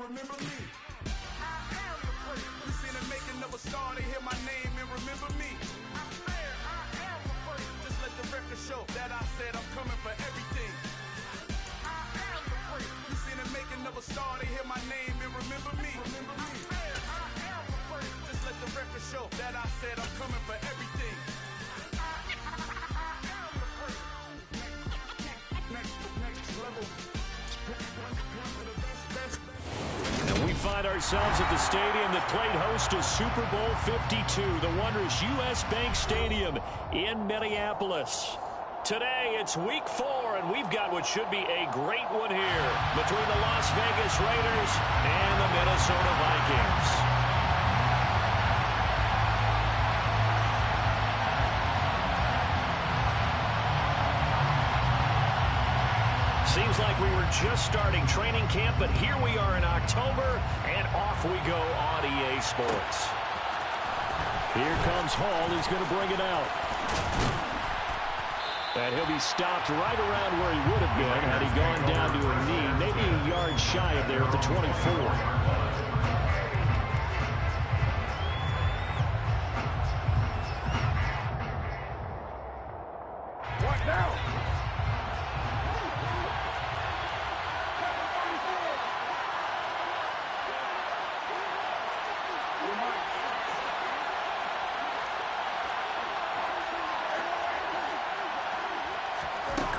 remember me. You seen the making of a star, they hear my name and remember me. Just let the record show that I said I'm coming for everything. You seen the making of a star, they hear my name and remember me. Just let the record show that I said I'm coming for everything. Next level. And we find ourselves at the stadium that played host to Super Bowl 52, the wondrous U.S. Bank Stadium in Minneapolis. Today, it's week 4, and we've got what should be a great one here between the Las Vegas Raiders and the Minnesota Vikings. Seems like we were just starting training camp, but here we are in October, and off we go on EA Sports. Here comes Hall. He's going to bring it out. And he'll be stopped right around where he would have been had he gone down to a knee, maybe a yard shy of there at the 24.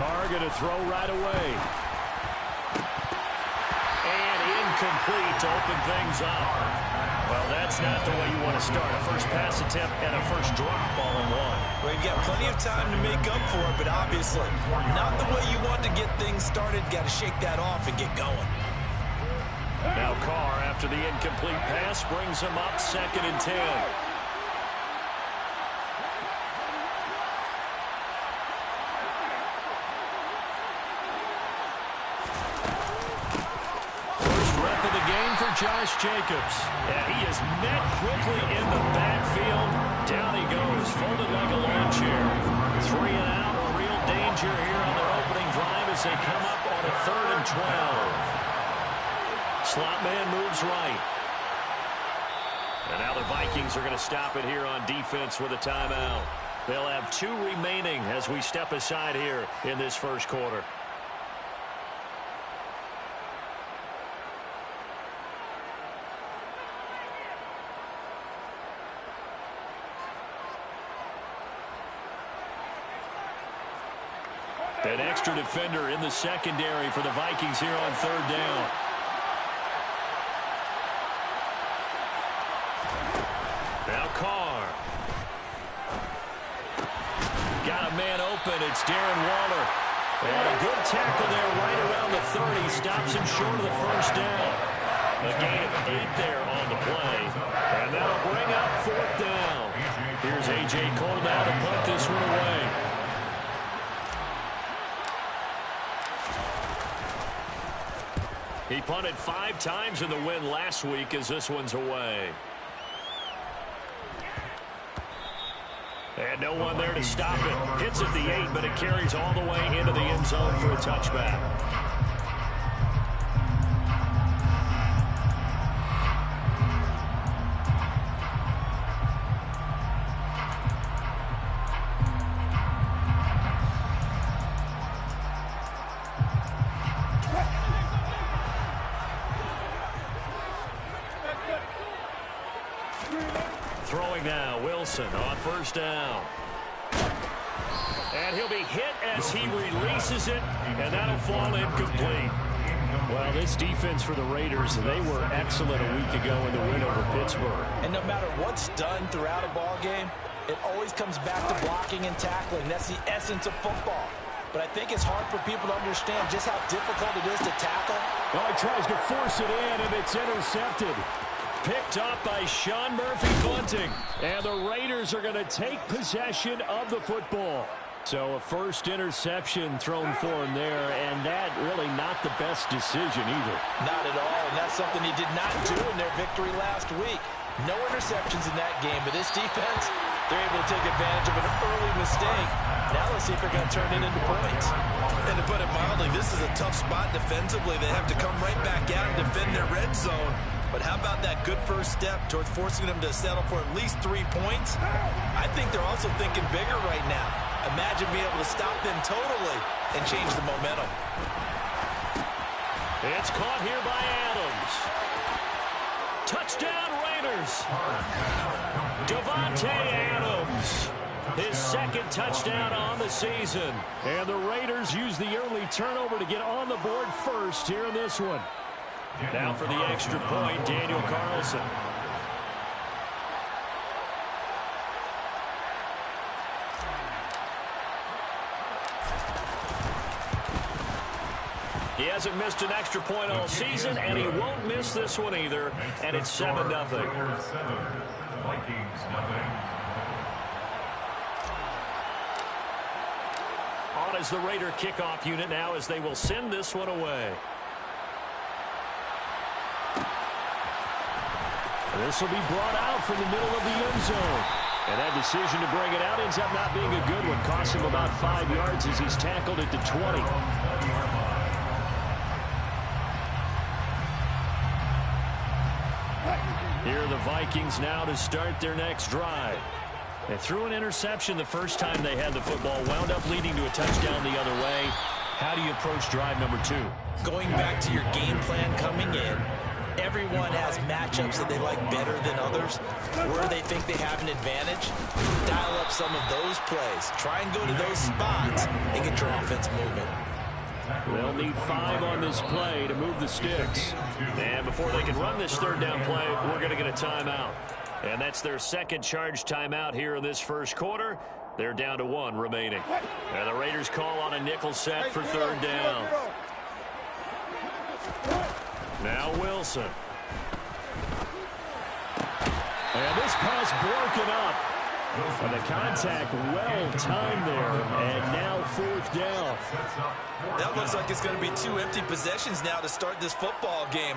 Carr going to throw right away. And incomplete to open things up. Well, that's not the way you want to start. A first pass attempt and a first drop all in one. Well, you've got plenty of time to make up for it, but obviously not the way you want to get things started. Got to shake that off and get going. Now Carr, after the incomplete pass, brings him up 2nd and 10. Josh Jacobs. And he is met quickly in the backfield. Down he goes, folded like a lawn chair. 3 and out, a real danger here on their opening drive as they come up on a 3rd and 12. Slot man moves right. And now the Vikings are going to stop it here on defense with a timeout. They'll have 2 remaining as we step aside here in this first quarter. An extra defender in the secondary for the Vikings here on 3rd down. Now Carr. Got a man open. It's Darren Waller. And a good tackle there right around the 30. Stops him short of the first down. A gain of 8 there on the play. And that'll bring up 4th down. Here's A.J. Cole now to punt this one away. He punted 5 times in the win last week as this one's away. And no one there to stop it. Hits at the 8, but it carries all the way into the end zone for a touchback. Throwing now, Wilson on 1st down. And he'll be hit as he releases it, and that'll fall incomplete. Well, this defense for the Raiders, they were excellent a week ago in the win over Pittsburgh. And no matter what's done throughout a ball game, it always comes back to blocking and tackling. That's the essence of football. But I think it's hard for people to understand just how difficult it is to tackle. Well, he tries to force it in, and it's intercepted. Picked up by Sean Murphy bunting. And the Raiders are going to take possession of the football. So a first interception thrown for him there, and that really not the best decision either. Not at all, and that's something he did not do in their victory last week. No interceptions in that game, but this defense, They're able to take advantage of an early mistake. Now let's see if they're going to turn it into points. And to put it mildly, this is a tough spot defensively. They have to come right back out and defend their red zone. But how about that good first step towards forcing them to settle for at least 3 points? I think they're also thinking bigger right now. Imagine being able to stop them totally and change the momentum. It's caught here by Adams. Touchdown Raiders. Davante Adams. His second touchdown on the season. And the Raiders use the early turnover to get on the board first here in this one. Now for the extra point, Daniel Carlson. He hasn't missed an extra point all season, and he won't miss this one either. And it's 7-0. On is the Raider kickoff unit now as they will send this one away. This will be brought out from the middle of the end zone. And that decision to bring it out ends up not being a good one. Costs him about 5 yards as he's tackled at the 20. Here are the Vikings now to start their next drive. They threw an interception the first time they had the football, wound up leading to a touchdown the other way. How do you approach drive number 2? Going back to your game plan coming in, everyone has matchups that they like better than others. Where they think they have an advantage, dial up some of those plays. Try and go to those spots and get your offense moving. They'll need 5 on this play to move the sticks. And before they can run this third down play, we're going to get a timeout. And that's their second charge timeout here in this first quarter. They're down to 1 remaining. And the Raiders call on a nickel set for third down. Now Wilson. And this pass broken up. And the contact well timed there. And now fourth down. That looks like it's going to be 2 empty possessions now to start this football game.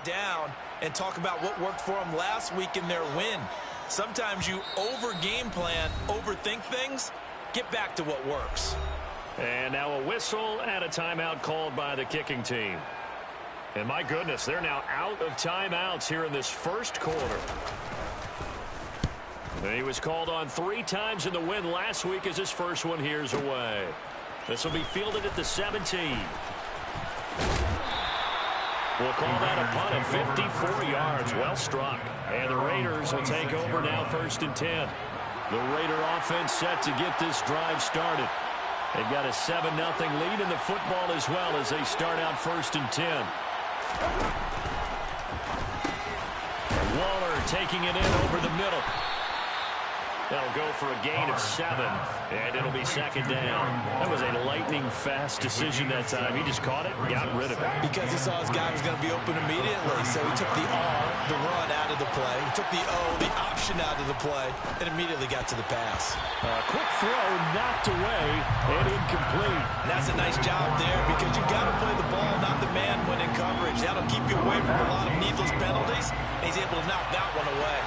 Down and talk about what worked for them last week in their win. Sometimes you over game plan, overthink things. Get back to what works. And now a whistle and a timeout called by the kicking team. And my goodness, they're now out of timeouts here in this first quarter. And he was called on 3 times in the win last week as his first one here's away. This will be fielded at the 17. We'll call that a punt of 54 yards. Well struck. And the Raiders will take over now 1st and 10. The Raider offense set to get this drive started. They've got a 7-0 lead in the football as well as they start out 1st and 10. Waller taking it in over the middle. That'll go for a gain of 7, and it'll be 2nd down. That was a lightning-fast decision that time. He just caught it and got rid of it. Because he saw his guy was going to be open immediately, so he took the R, the run, out of the play. He took the O, the option out of the play, and immediately got to the pass. Quick throw knocked away and incomplete. And that's a nice job there because you've got to play the ball, not the man when in coverage. That'll keep you away from a lot of needless penalties, and he's able to knock that one away.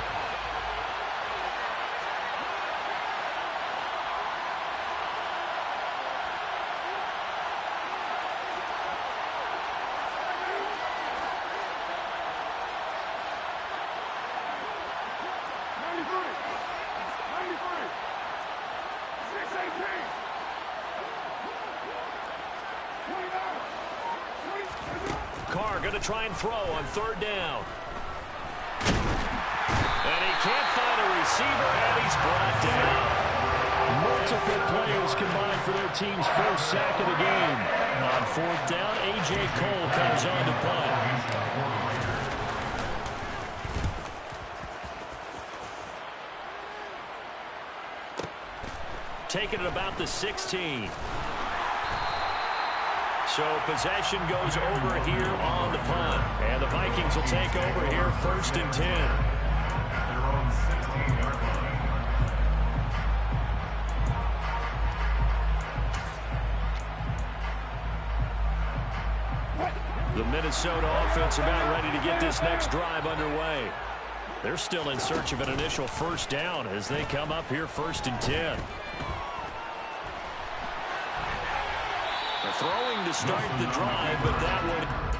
Carr going to try and throw on 3rd down. he can't find a receiver, and he's brought down. Multiple players combined for their team's first sack of the game. On fourth down, A.J. Cole comes on to punt. Taking it about the 16. So possession goes over here on the punt. And the Vikings will take over here first and 10. The Minnesota offense about ready to get this next drive underway. They're still in search of an initial first down as they come up here first and 10. They're throwing to start the drive, but that one...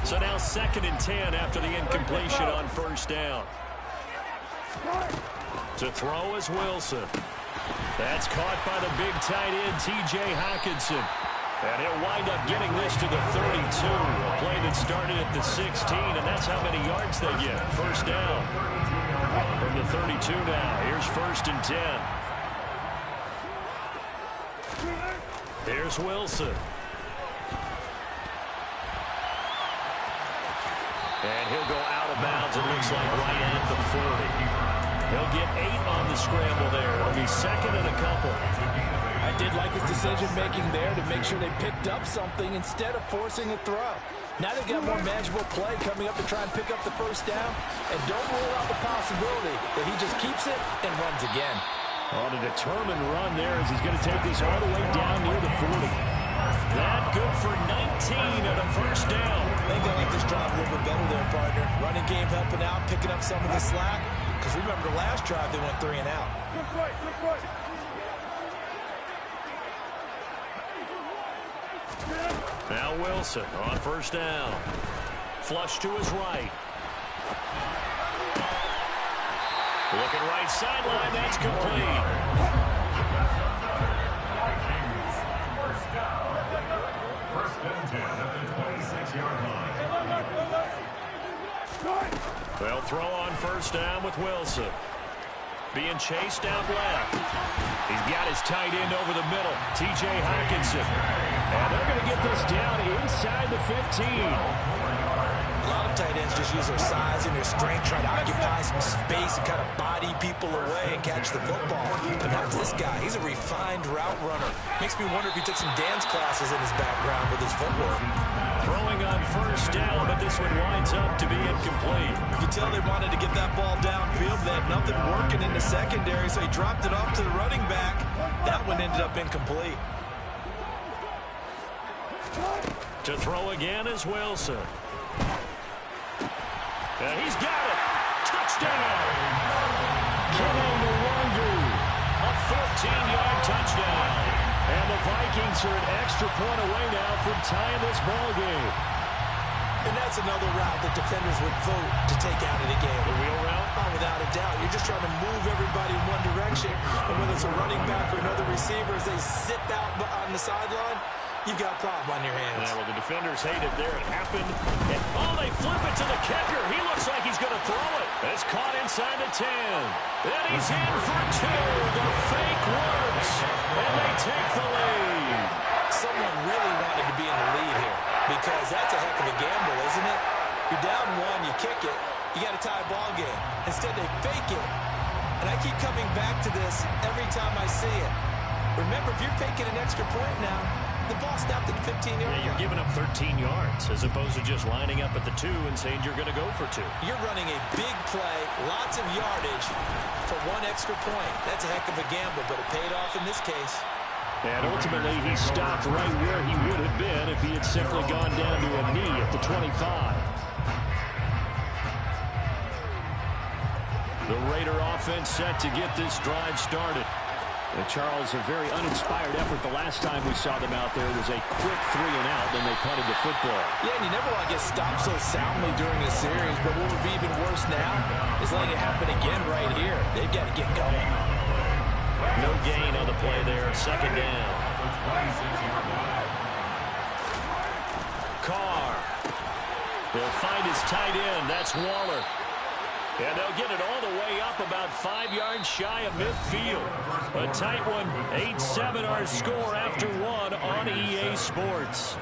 So now 2nd and 10 after the incompletion on first down. To throw is Wilson. That's caught by the big tight end, T.J. Hockenson. And he'll wind up getting this to the 32. A play that started at the 16, and that's how many yards they get. First down. From the 32 now. Here's 1st and 10. Here's Wilson. And he'll go out of bounds, it looks like, right at the 40. He'll get 8 on the scramble there. It'll be 2nd and a couple. I did like his decision-making there to make sure they picked up something instead of forcing a throw. Now they've got more manageable play coming up to try and pick up the first down. And don't rule out the possibility that he just keeps it and runs again. On a determined run there as he's going to take this all the way down near the 40. That good for 19 and a first down. I think I like this drive a little bit better there, partner. Running game helping out, picking up some of the slack. Because remember, the last drive they went 3 and out. Good play, good play. Now Wilson on first down. Flush to his right. Looking right sideline, that's complete. First and 10 at the 26-yard line. They'll throw on first down with Wilson. Being chased out left. He's got his tight end over the middle, T.J. Hockenson. And they're going to get this down inside the 15. A lot of tight ends just use their size and their strength, try to occupy some space and kind of body people away and catch the football. But not this guy. He's a refined route runner. Makes me wonder if he took some dance classes in his background with his footwork. Throwing on first down, but this one winds up to be incomplete. You can tell they wanted to get that ball downfield. They had nothing working in the secondary, so he dropped it off to the running back. That one ended up incomplete. To throw again is Wilson. He's got it. Touchdown. Kenneth Wonder. A 14-yard touchdown. And the Vikings are an extra point away now from tying this ball game. And that's another route that defenders would vote to take out of the game. The wheel route? Oh, without a doubt. You're just trying to move everybody in one direction. And whether it's a running back or another receiver, as they sit out on the sideline, you've got a problem on your hands. Yeah, well, the defenders hate it there. It happened. And, they flip it to the kicker. He looks like he's going to throw it. It's caught inside the 10. Then he's in for 2. The fake works. And they take the lead. Someone really wanted to be in the lead here because that's a heck of a gamble, isn't it? You're down 1, you kick it, you got to tie a ball game. Instead, they fake it. And I keep coming back to this every time I see it. Remember, if you're faking an extra point now, the ball snapped at the 15-yard line. Yeah, you're giving up 13 yards as opposed to just lining up at the 2 and saying you're going to go for 2. You're running a big play, lots of yardage for 1 extra point. That's a heck of a gamble, but it paid off in this case. And ultimately, he stopped right where he would have been if he had simply gone down to a knee at the 25. The Raider offense set to get this drive started. And Charles, a very uninspired effort the last time we saw them out there. It was a quick 3 and out, then they punted the football. Yeah, and you never want to get stopped so soundly during a series, but what would be even worse now is letting it happen again right here. They've got to get going. No gain on the play there, second down. Carr. He'll find his tight end, that's Waller. And they'll get it all the way up about 5 yards shy of midfield. A tight one, 8-7 our score after 1 on EA Sports.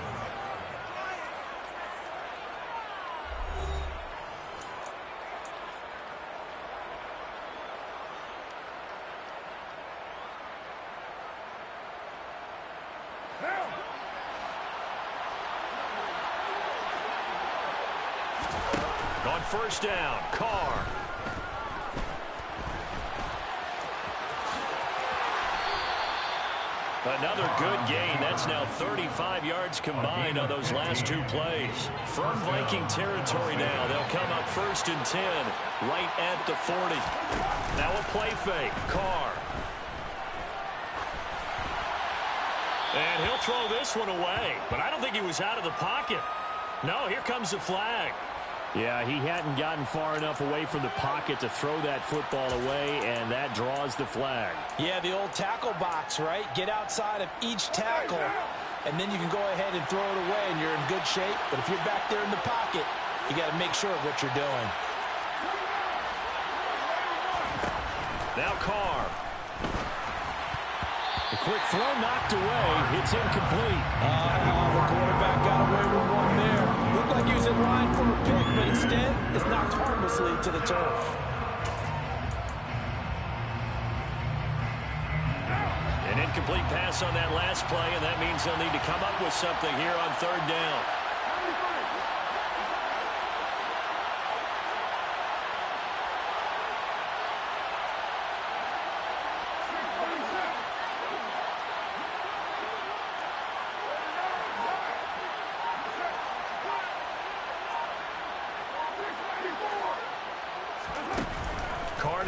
On first down, Carr. Another good gain. That's now 35 yards combined on those last 2 plays. From Viking territory now, they'll come up first and 10, right at the 40. Now a play fake, Carr. And he'll throw this one away, but I don't think he was out of the pocket. No, here comes the flag. Yeah, he hadn't gotten far enough away from the pocket to throw that football away, and that draws the flag. Yeah, the old tackle box, right? Get outside of each tackle, and then you can go ahead and throw it away, and you're in good shape. But if you're back there in the pocket, you got to make sure of what you're doing. Now Carr. The quick throw knocked away. It's incomplete. The quarterback got away with one there. Looked like he was in line for a pick, but instead, it's knocked harmlessly to the turf. An incomplete pass on that last play, and that means they'll need to come up with something here on third down.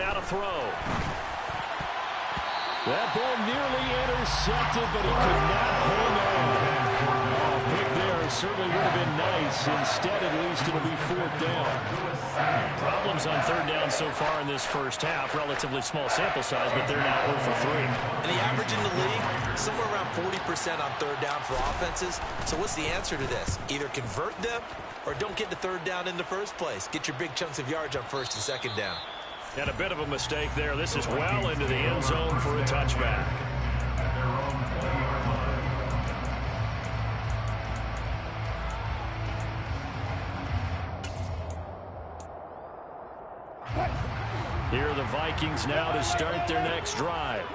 now to throw. That ball nearly intercepted, but he could not hang on. Pick there certainly would have been nice. Instead, at least, it'll be fourth down. Problems on third down so far in this first half. Relatively small sample size, but they're now 0 for 3. And the average in the league, somewhere around 40% on third down for offenses. So what's the answer to this? Either convert them or don't get the third down in the first place. Get your big chunks of yards on first and second down. And a bit of a mistake there. This is well into the end zone for a touchback. Here are the Vikings now to start their next drive.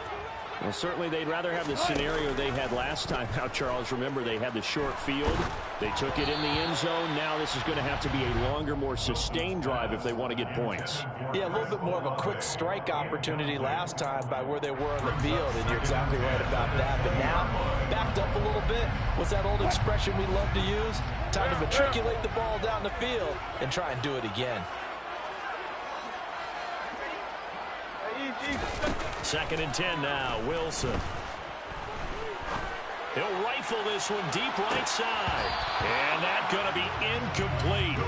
Well, certainly they'd rather have the scenario they had last time out, Charles. Remember, they had the short field. They took it in the end zone. Now this is going to have to be a longer, more sustained drive if they want to get points. Yeah, a little bit more of a quick strike opportunity last time by where they were on the field, and you're exactly right about that. But now, backed up a little bit. What's that old expression we love to use? Time to matriculate the ball down the field and try and do it again. Second and 10 now, Wilson. He'll rifle this one deep right side. And that's going to be incomplete.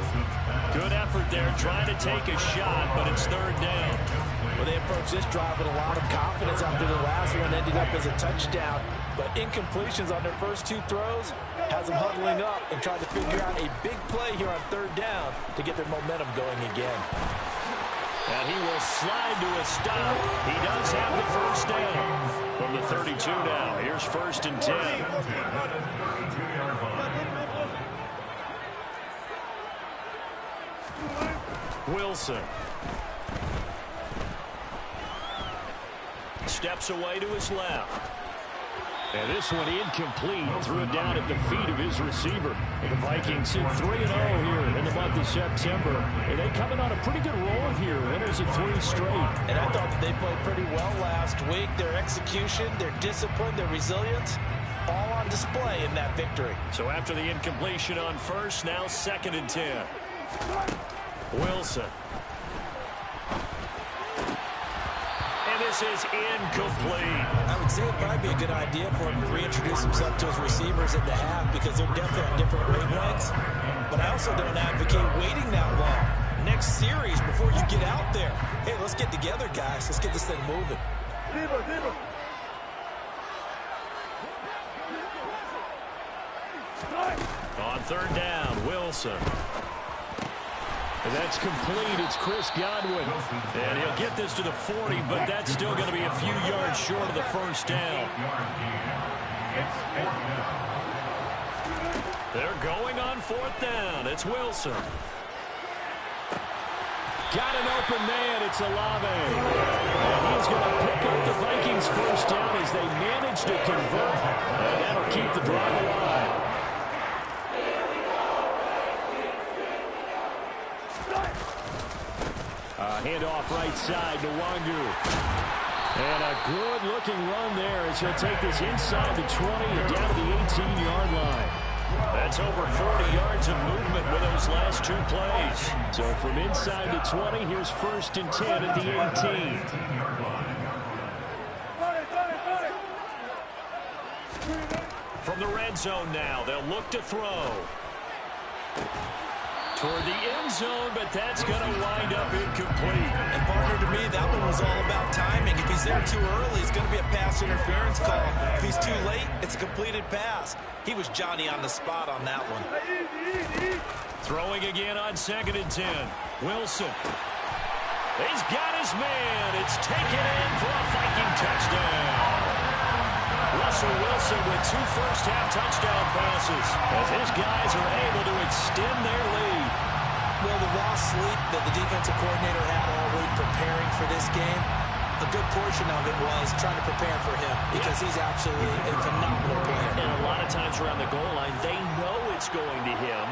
Good effort there trying to take a shot, but it's third down. Well, they approached this drive with a lot of confidence after the last one ended up as a touchdown. But incompletions on their first two throws has them huddling up and trying to figure out a big play here on third down to get their momentum going again. And he will slide to a stop. He does have the first down. From the 32 now, here's first and 10. Wilson. Steps away to his left. And this one incomplete. Threw it down at the feet of his receiver. And the Vikings sit 3-0 here in the month of September. And they coming on a pretty good roll here. Winners of 3 straight. And I thought that they played pretty well last week. Their execution, their discipline, their resilience, all on display in that victory. So after the incompletion on first, now second and 10. Wilson. And this is incomplete. I would say it'd probably be a good idea for him to reintroduce himself to his receivers at the half because they're definitely on different wavelengths. But I also don't advocate waiting that long. Next series, before you get out there, hey, let's get together, guys. Let's get this thing moving. On third down, Wilson. And that's complete. It's Chris Godwin. And he'll get this to the 40, but that's still going to be a few yards short of the first down. They're going on fourth down. It's Wilson. Got an open man. It's Olave. And he's going to pick up the Vikings' first down as they manage to convert. And that'll keep the drive alive. Handoff right side to Wangu. And a good-looking run there as he'll take this inside the 20 and down to the 18-yard line. That's over 40 yards of movement with those last 2 plays. So from inside the 20, here's first and 10 at the 18. From the red zone now, they'll look to throw. Toward the end zone, but that's going to wind up incomplete. And partner, to me, that one was all about timing. If he's there too early, it's going to be a pass interference call. If he's too late, it's a completed pass. He was Johnny on the spot on that one. Throwing again on second and 10. Wilson. He's got his man. It's taken in for a Viking touchdown. Russell Wilson with 2 first-half touchdown passes as his guys are able to extend their lead. Well, the raw sleep that the defensive coordinator had all week preparing for this game, a good portion of it was trying to prepare for him because he's absolutely a phenomenal player. And a lot of times around the goal line, they know it's going to him.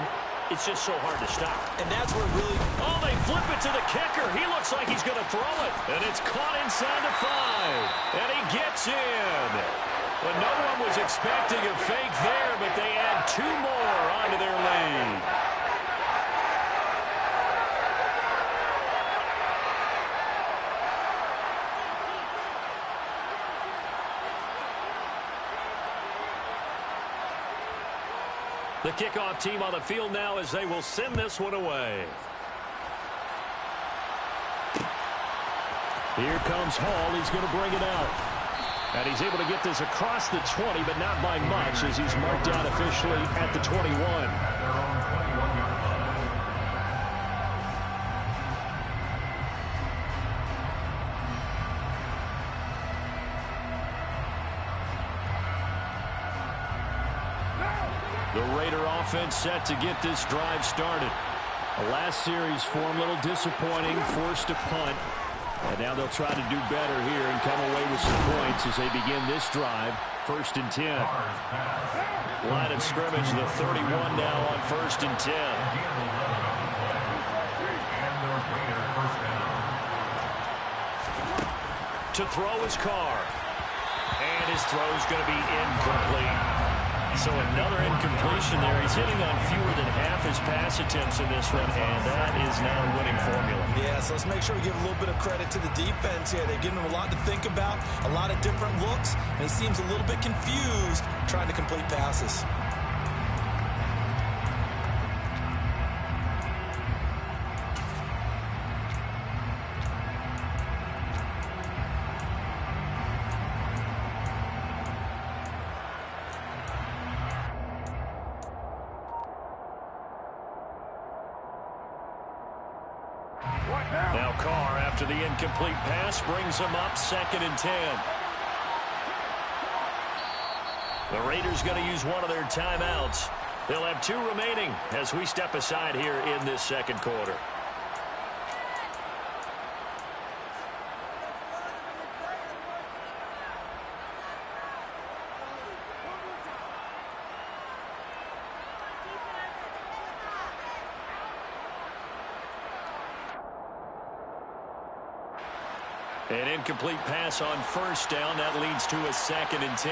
It's just so hard to stop. And that's where really... Oh, they flip it to the kicker. He looks like he's going to throw it. And it's caught inside the 5. And he gets in. But no one was expecting a fake there, but they add 2 more onto their lead. The kickoff team on the field now as they will send this one away. Here comes Hall. He's going to bring it out. And he's able to get this across the 20, but not by much as he's marked down officially at the 21. The Raider offense set to get this drive started. The last series for him, a little disappointing, forced to punt. And now they'll try to do better here and come away with some points as they begin this drive. 1st and 10. Line of scrimmage, the 31 now on 1st and 10. To throw his car. And his throw is going to be incomplete. So another incompletion there. He's hitting on fewer than half his pass attempts in this one, and that is not a winning formula. Yeah, so let's make sure we give a little bit of credit to the defense here. They're giving him a lot to think about, a lot of different looks, and he seems a little bit confused trying to complete passes. Now Carr, after the incomplete pass, brings him up 2nd and 10. The Raiders going to use one of their timeouts. They'll have 2 remaining as we step aside here in this 2nd quarter. An incomplete pass on 1st down. That leads to a 2nd and 10.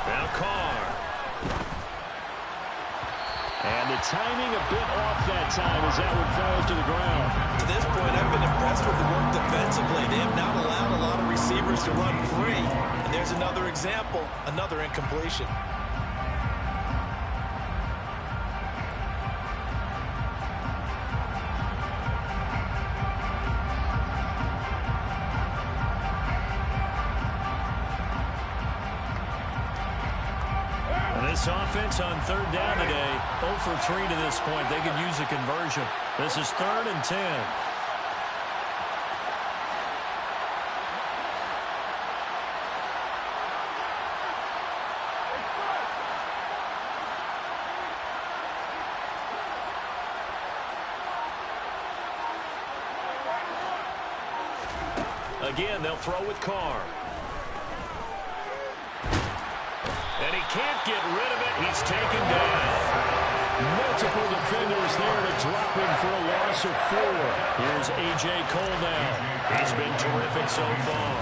Now Carr. And the timing a bit off that time as that one falls to the ground. To this point, I've been impressed with the work defensively. They have not allowed a lot of receivers to run free. And there's another example, another incompletion. This offense on 3rd down today, 0 for 3 to this point. They could use a conversion. This is 3rd and 10. Again, they'll throw with Carr. And he can't get rid of it. He's taken down. Multiple defenders there to drop him for a loss of 4. Here's A.J. Cole now. He's been terrific so far.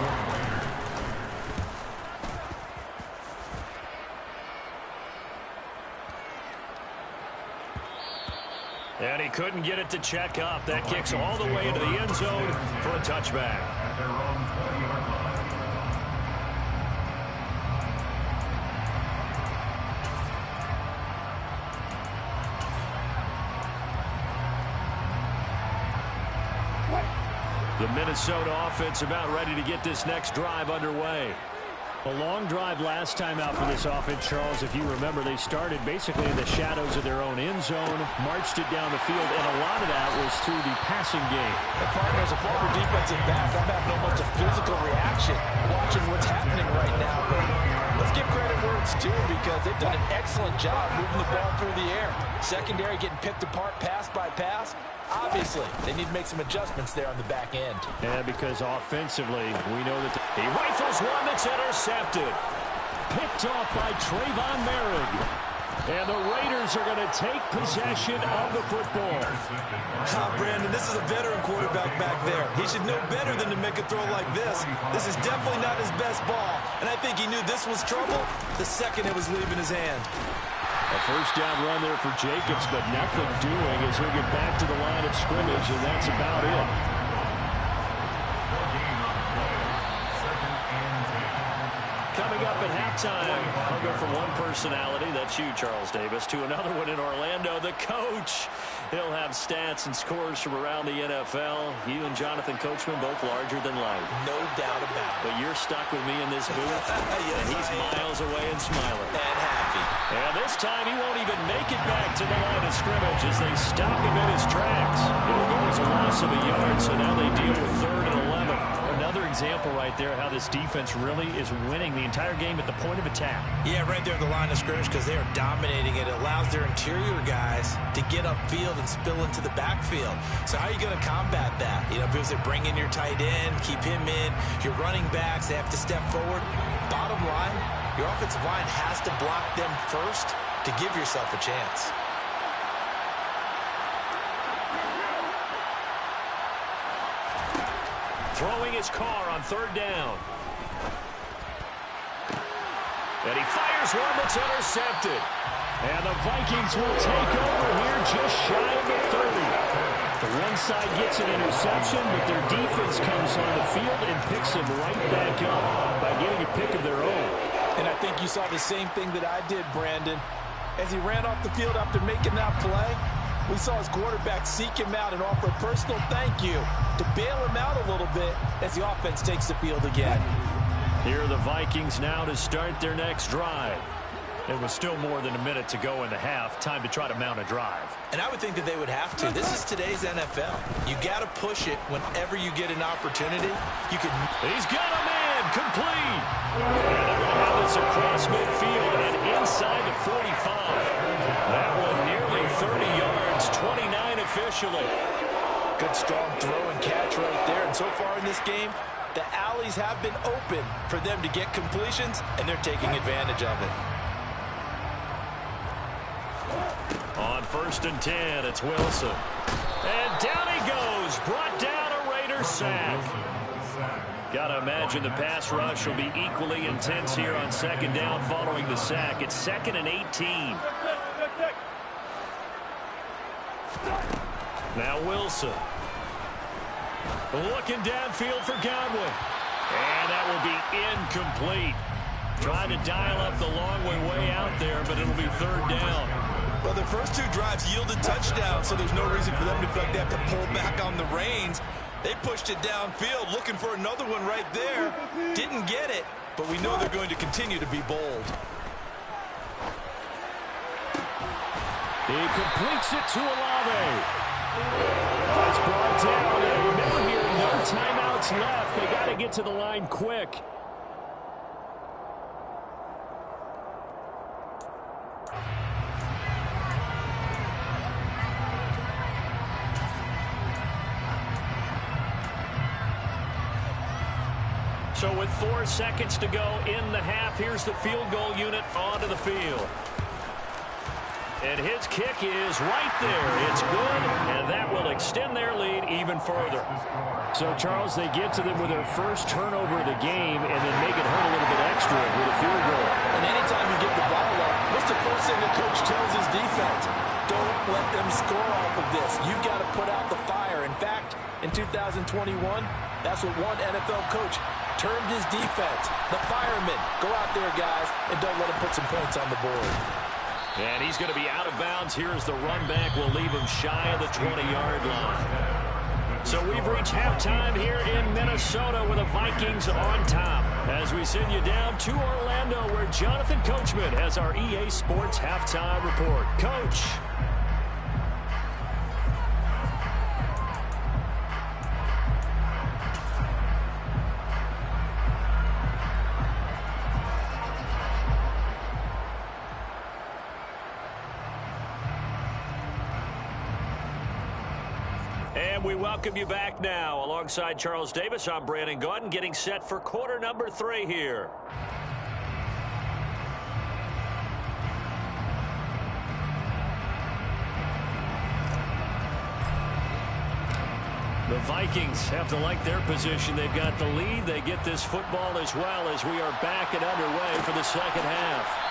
And he couldn't get it to check up. That kicks all the way into the end zone for a touchback. The Minnesota offense about ready to get this next drive underway. A long drive last time out for this offense, Charles. If you remember, they started basically in the shadows of their own end zone, marched it down the field, and a lot of that was through the passing game. The partner, as a former defensive back, I'm having almost a physical reaction watching what's happening right now. But let's give credit where it's due because they've done an excellent job moving the ball through the air. Secondary getting picked apart pass by pass. Obviously, they need to make some adjustments there on the back end. Yeah, because offensively, we know that he rifles one that's intercepted. Picked off by Trayvon Merrick. And the Raiders are going to take possession of the football. Brandon, this is a veteran quarterback back there. He should know better than to make a throw like this. This is definitely not his best ball. And I think he knew this was trouble the second it was leaving his hand. A first down run there for Jacobs, but nothing doing as he'll get back to the line of scrimmage, and that's about it. Coming up at halftime, I'll go from one personality, that's you, Charles Davis, to another one in Orlando, the coach. He'll have stats and scores from around the NFL. You and Jonathan Coachman both larger than life. No doubt about it. But you're stuck with me in this booth, Yes, and he's miles away and smiling. And happy. And this time he won't even make it back to the line of scrimmage as they stop him in his tracks. It'll go as a loss of a yard, so now they deal with 3rd and 11. Another example right there how this defense really is winning the entire game at the point of attack. Yeah, right there at the line of scrimmage because they are dominating it. It allows their interior guys to get upfield and spill into the backfield. So how are you going to combat that? You know, because they bring in your tight end, keep him in. Your running backs, they have to step forward. Bottom line, your offensive line has to block them first to give yourself a chance. Throwing his car on 3rd down. And he fires one that's intercepted. And the Vikings will take over here just shy of the 30. The one side gets an interception, but their defense comes on the field and picks him right back up by getting a pick of their own. And I think you saw the same thing that I did, Brandon. As he ran off the field after making that play, we saw his quarterback seek him out and offer a personal thank you to bail him out a little bit as the offense takes the field again. Here are the Vikings now to start their next drive. It was still more than a minute to go in the half. Time to try to mount a drive. And I would think that they would have to. This is today's NFL. You got to push it whenever you get an opportunity. You can. He's got a man complete. And they're going to have this across midfield and inside the 45. That one nearly 30 yards, 29 officially. Good strong throw and catch right there. And so far in this game, the alleys have been open for them to get completions, and they're taking advantage of it. On 1st and 10, it's Wilson. And down he goes. Brought down a Raider sack. Got to imagine the pass rush will be equally intense here on 2nd down following the sack. It's 2nd and 18. Now Wilson. Looking downfield for Godwin. And that will be incomplete. Trying to dial up the long way out there, but it'll be 3rd down. Well, the first 2 drives yielded touchdowns, so there's no reason for them to feel like they have to pull back on the reins. They pushed it downfield, looking for another one right there. Didn't get it, but we know they're going to continue to be bold. He completes it to Olave. It's brought down. And remember here, no timeouts left. They got to get to the line quick. So with 4 seconds to go in the half, here's the field goal unit onto the field. And his kick is right there. It's good, and that will extend their lead even further. So, Charles, they get to them with their first turnover of the game and then make it hurt a little bit extra with a field goal. And anytime you get the ball up, what's the first thing the coach tells his defense? Don't let them score off of this. You've got to put out the fire. In fact, in 2021, that's what one NFL coach termed his defense. The firemen. Go out there, guys, and don't let them put some points on the board. And he's going to be out of bounds. Here's the run back. We'll leave him shy of the 20-yard line. So we've reached halftime here in Minnesota with the Vikings on top. As we send you down to Orlando where Jonathan Coachman has our EA Sports halftime report. Coach. And we welcome you back now. Alongside Charles Davis, I'm Brandon Gaudin, getting set for quarter number 3 here. The Vikings have to like their position. They've got the lead. They get this football as well as we are back and underway for the second half.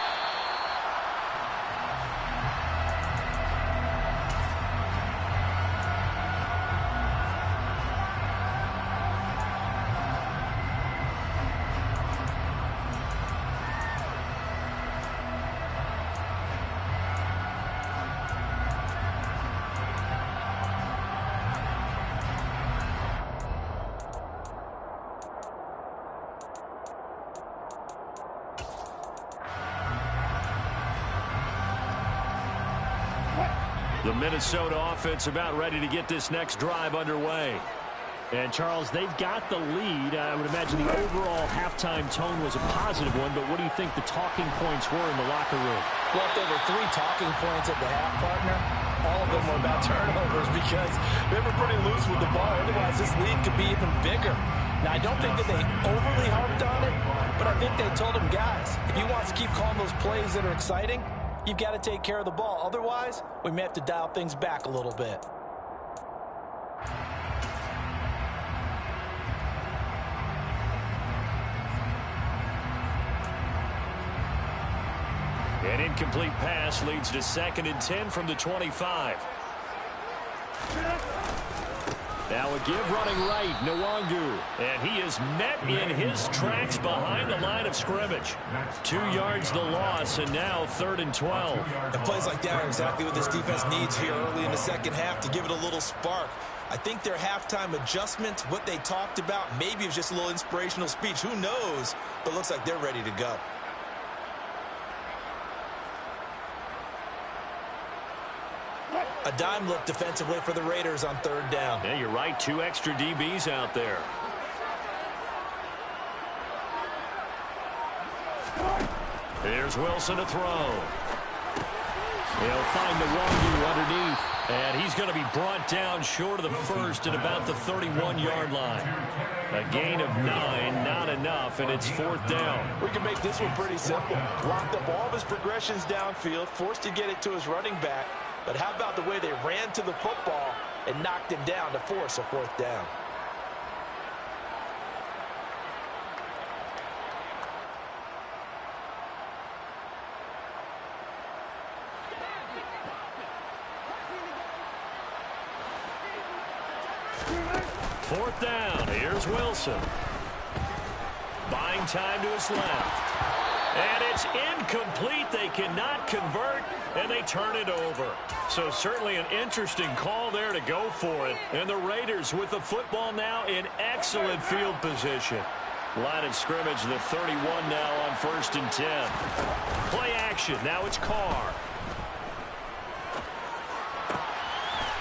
The Minnesota offense about ready to get this next drive underway. And, Charles, they've got the lead. I would imagine the overall halftime tone was a positive one, but what do you think the talking points were in the locker room? Well, if there were 3 talking points at the half, partner, all of them were about turnovers because they were pretty loose with the ball. Otherwise, this lead could be even bigger. Now, I don't think that they overly harped on it, but I think they told them, guys, if you want to keep calling those plays that are exciting, you've got to take care of the ball. Otherwise, we may have to dial things back a little bit. An incomplete pass leads to 2nd and 10 from the 25. Now a give running right, Nwangu. And he is met in his tracks behind the line of scrimmage. 2 yards the loss, and now 3rd and 12. And plays like that are exactly what this defense needs here early in the second half to give it a little spark. I think their halftime adjustment, what they talked about, maybe it was just a little inspirational speech. Who knows? But it looks like they're ready to go. A dime look defensively for the Raiders on 3rd down. Yeah, you're right. 2 extra DBs out there. Here's Wilson to throw. He'll find Nwangu underneath. And he's going to be brought down short of the first at about the 31-yard line. A gain of 9, not enough, and it's 4th down. We can make this one pretty simple. Blocked up all of his progressions downfield, forced to get it to his running back. But how about the way they ran to the football and knocked him down to force a 4th down? Fourth down. Here's Wilson. Buying time to his left. And it's incomplete. They cannot convert, and they turn it over. So certainly an interesting call there to go for it. And the Raiders with the football now in excellent field position. Line of scrimmage, the 31 now on 1st and 10. Play action. Now it's Carr.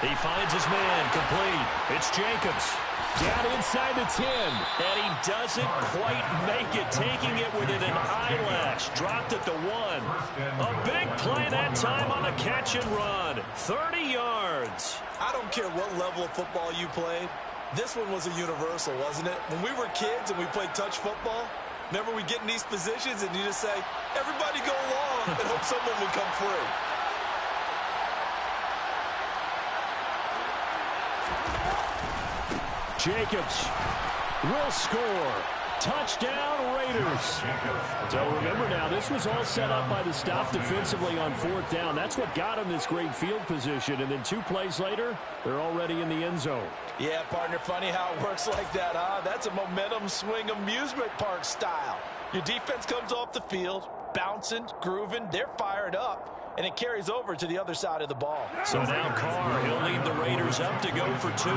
He finds his man complete. It's Jacobs. Down inside the 10. And he doesn't quite make it, taking it within an eyelash. Dropped at the 1. A big play that time on a catch and run. 30 yards. I don't care what level of football you played. This one was a universal, wasn't it? When we were kids and we played touch football, remember we get in these positions and you just say, everybody go along and hope someone would come free. Jacobs will score. Touchdown, Raiders. So remember now, this was all set up by the stop defensively on 4th down. That's what got him this great field position. And then 2 plays later, they're already in the end zone. Yeah, partner, funny how it works like that, huh? That's a momentum swing amusement park style. Your defense comes off the field, bouncing, grooving, they're fired up, and it carries over to the other side of the ball. So now Carr, he'll lead the Raiders up to go for 2.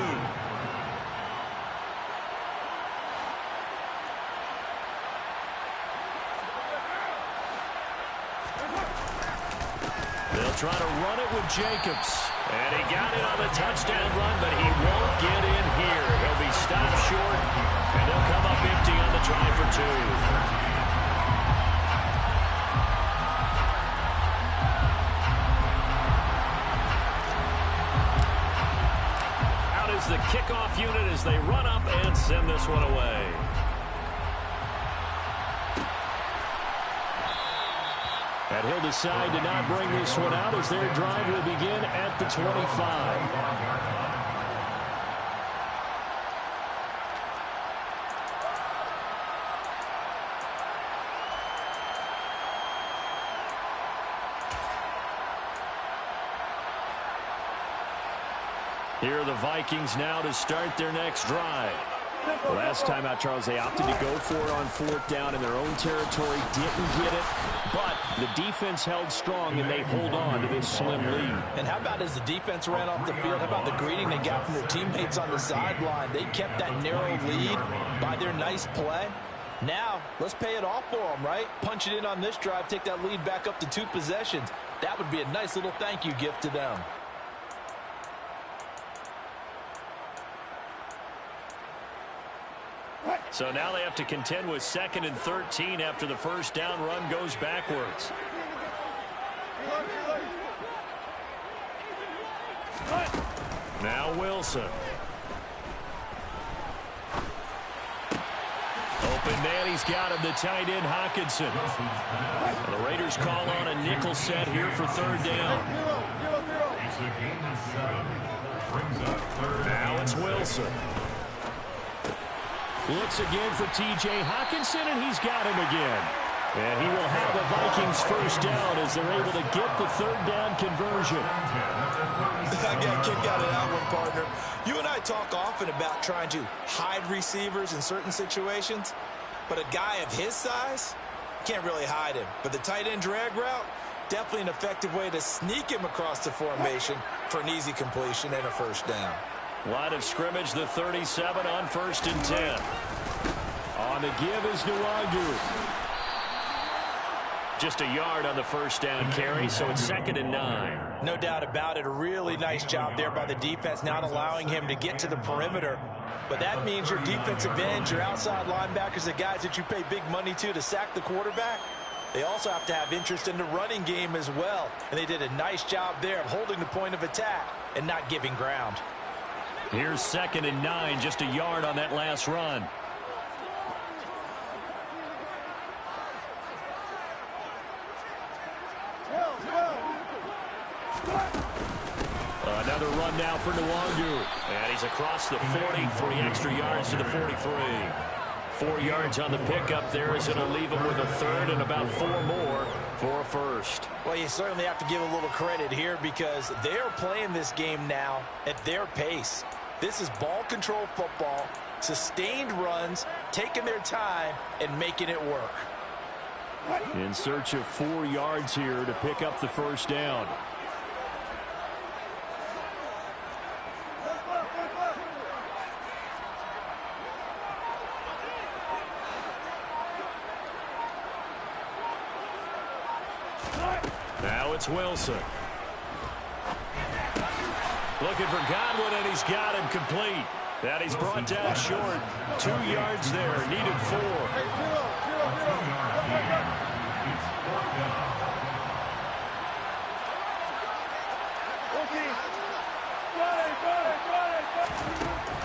They'll try to run it with Jacobs. And he got it on the touchdown run, but he won't get in here. He'll be stopped short, and they'll come up empty on the try for 2. Out is the kickoff unit as they run up and send this one away. And he'll decide to not bring this one out as their drive will begin at the 25. Here are the Vikings now to start their next drive. Last time out, Charles, they opted to go for it on 4th down in their own territory. Didn't get it, but the defense held strong, and they hold on to this slim lead. And how about as the defense ran off the field, how about the greeting they got from their teammates on the sideline? They kept that narrow lead by their nice play. Now, let's pay it off for them, right? Punch it in on this drive, take that lead back up to 2 possessions. That would be a nice little thank you gift to them. So now they have to contend with 2nd and 13 after the first down run goes backwards. Now Wilson. Open man, he's got him, the tight end Hockenson. And the Raiders call on a nickel set here for 3rd down. Now it's Wilson. Looks again for T.J. Hockenson, and he's got him again. And he will have the Vikings first down as they're able to get the 3rd down conversion. I got a kick out of that one, partner. You and I talk often about trying to hide receivers in certain situations, but a guy of his size can't really hide him. But the tight end drag route, definitely an effective way to sneak him across the formation for an easy completion and a first down. Line of scrimmage, the 37 on 1st and 10. On the give is Nwangu. Just a yard on the first down carry, so it's 2nd and 9. No doubt about it. A really nice job there by the defense, not allowing him to get to the perimeter. But that means your defensive ends, your outside linebackers, the guys that you pay big money to sack the quarterback, they also have to have interest in the running game as well. And they did a nice job there of holding the point of attack and not giving ground. Here's 2nd and 9, just a yard on that last run. Another run now for Nwangu. And he's across the 40, 3 extra yards to the 43. 4 yards on the pickup there as it'll leave him with a 3rd and about 4 more for a first. Well, you certainly have to give a little credit here because they're playing this game now at their pace. This is ball control football, sustained runs, taking their time and making it work. In search of 4 yards here to pick up the first down. Now it's Wilson. Looking for Godwin, and he's got him complete. That he's brought down short. 2 yards there. Needed 4.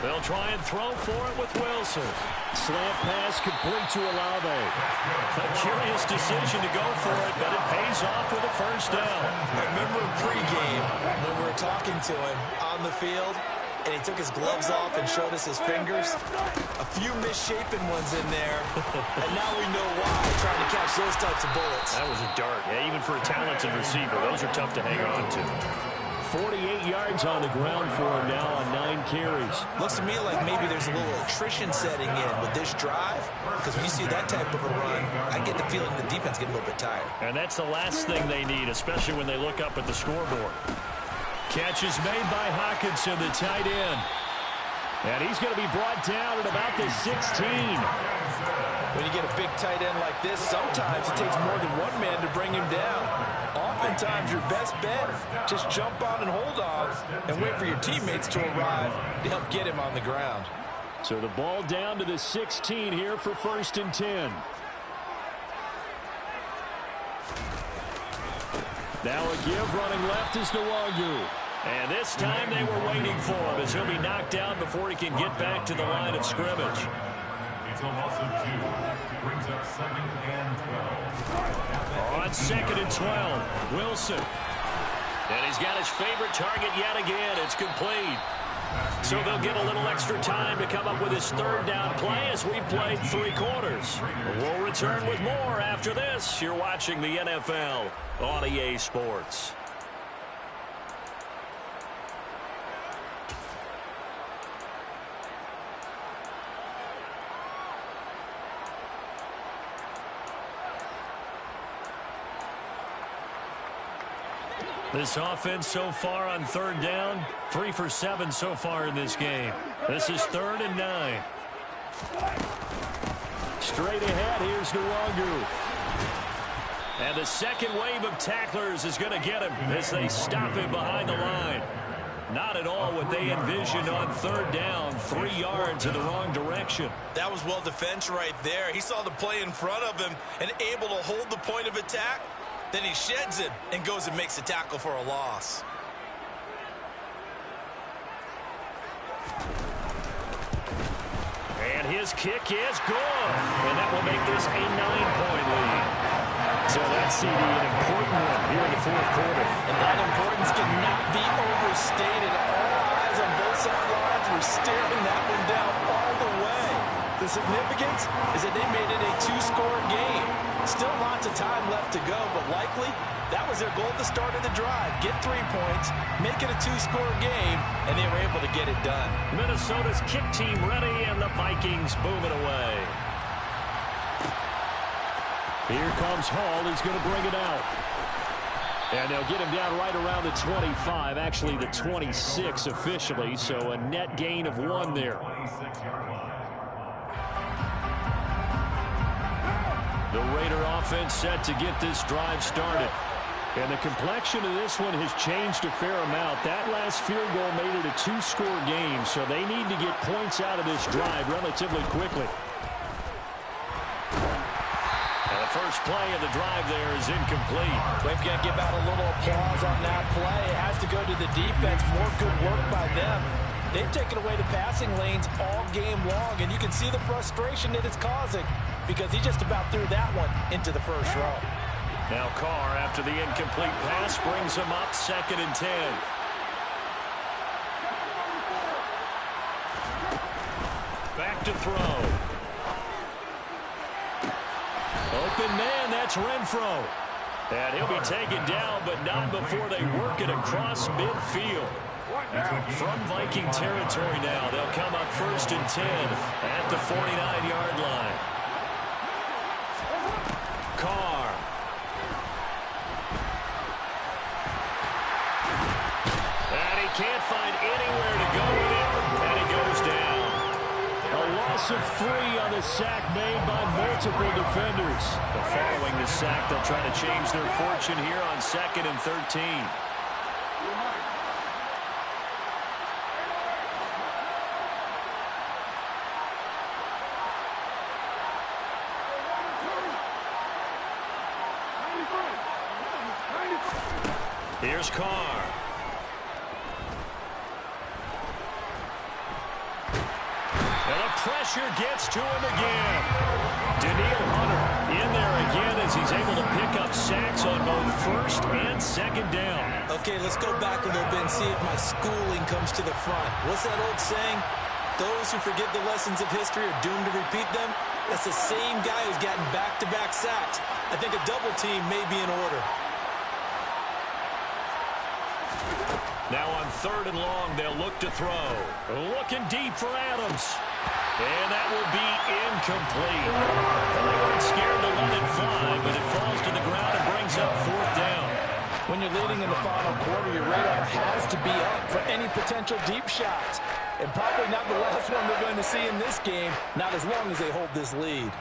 They'll try and throw for it with Wilson. Slant pass complete to Olave. A curious decision to go for it, but it pays off with a first down. I remember pregame when we were talking to him on the field, and he took his gloves off and showed us his fingers. A few misshapen ones in there, and now we know why, trying to catch those types of bullets. That was a dart. Yeah, even for a talented receiver, those are tough to hang on to. 48 yards on the ground for him now on 9 carries. Looks to me like maybe there's a little attrition setting in with this drive, because when you see that type of a run, I get the feeling the defense getting a little bit tired. And that's the last thing they need, especially when they look up at the scoreboard. Catch is made by Hockenson, the tight end. And he's going to be brought down at about the 16. When you get a big tight end like this, sometimes it takes more than one man to bring him down. Oftentimes, your best bet, just jump on and hold on and wait for your teammates to arrive to help get him on the ground. So the ball down to the 16 here for 1st and 10. Now a give running left is Nwangu. And this time they were waiting for him as he'll be knocked down before he can get back to the line of scrimmage. It's a loss of 2. Brings up 2nd and 12. On 2nd and 12, Wilson. And he's got his favorite target yet again. It's complete. So they'll get a little extra time to come up with his 3rd down play as we've played 3 quarters. We'll return with more after this. You're watching the NFL on EA Sports. This offense so far on 3rd down, 3 for 7 so far in this game. This is 3rd and 9. Straight ahead, here's Nwangu. And the second wave of tacklers is going to get him as they stop him behind the line. Not at all what they envisioned on third down. 3 yards in the wrong direction. That was well defense right there. He saw the play in front of him and able to hold the point of attack. Then he sheds it and goes and makes a tackle for a loss. And his kick is good. And that will make this a 9-point lead. So that's CD, an important one here in the fourth quarter. And that importance cannot be overstated. All eyes on both sidelines were staring that one down all the way. The significance is that they made it a 2-score game. Still lots of time left to go, but likely that was their goal at the start of the drive. Get 3 points, make it a 2-score game, and they were able to get it done. Minnesota's kick team ready, and the Vikings booming away. Here comes Hall. He's going to bring it out. And they'll get him down right around the 25, actually the 26 officially, so a net gain of 1 there. The Raider offense set to get this drive started. And the complexion of this one has changed a fair amount. That last field goal made it a 2-score game, so they need to get points out of this drive relatively quickly. And the first play of the drive there is incomplete. We've got to give out a little applause on that play. It has to go to the defense. More good work by them. They've taken away the passing lanes all game long, and you can see the frustration that it's causing because he just about threw that one into the first row. Now Carr, after the incomplete pass, brings him up 2nd and 10. Back to throw. Open man, that's Renfro. And he'll be taken down, but not before they work it across midfield. From Viking territory now, they'll come up 1st and 10 at the 49-yard line. Carr. And he can't find anywhere to go with it, and he goes down. A loss of 3 on the sack made by multiple defenders. But following the sack, they'll try to change their fortune here on 2nd and 13. Here's Carr. And the pressure gets to him again. Daniil Hunter in there again as he's able to pick up sacks on both 1st and 2nd down. Okay, let's go back a little bit and see if my schooling comes to the front. What's that old saying? Those who forget the lessons of history are doomed to repeat them. That's the same guy who's gotten back-to-back sacks. I think a double team may be in order. Now on 3rd and long, they'll look to throw. Looking deep for Adams. And that will be incomplete. Well, they weren't scared to let it fly, but it falls to the ground and brings up 4th down. When you're leading in the final quarter, your radar has to be up for any potential deep shots. And probably not the last one we're going to see in this game, not as long as they hold this lead.